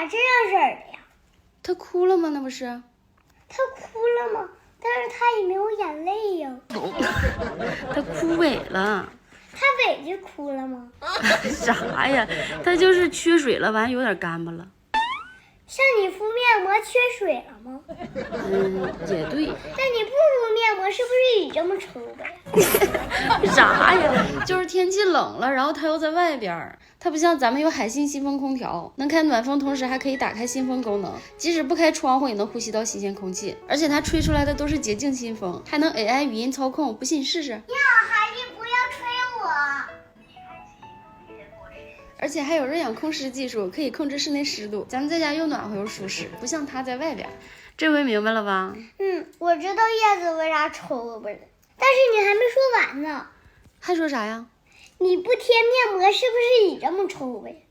这样式儿的呀？他哭了吗？那不是？他哭了吗？但是他也没有眼泪呀。他枯萎了。他尾就哭了吗？啥呀？他就是缺水了，完有点干巴了。像你敷面膜缺水了吗？也对。但你不敷面膜，是不是也这么抽呗？啥呀？就是天气冷了，然后他又在外边，他不像咱们有海信新风空调，能开暖风，同时还可以打开新风功能，即使不开窗户也能呼吸到新鲜空气，而且它吹出来的都是洁净新风，还能 AI 语音操控，不信试试。你好，孩子，不要吹我。而且还有热氧控湿技术，可以控制室内湿度，咱们在家又暖和又舒适，不像他在外边。这回明白了吧？我知道叶子为啥抽不了，但是你还没说完呢。还说啥呀？你不贴面膜是不是也这么抽呗？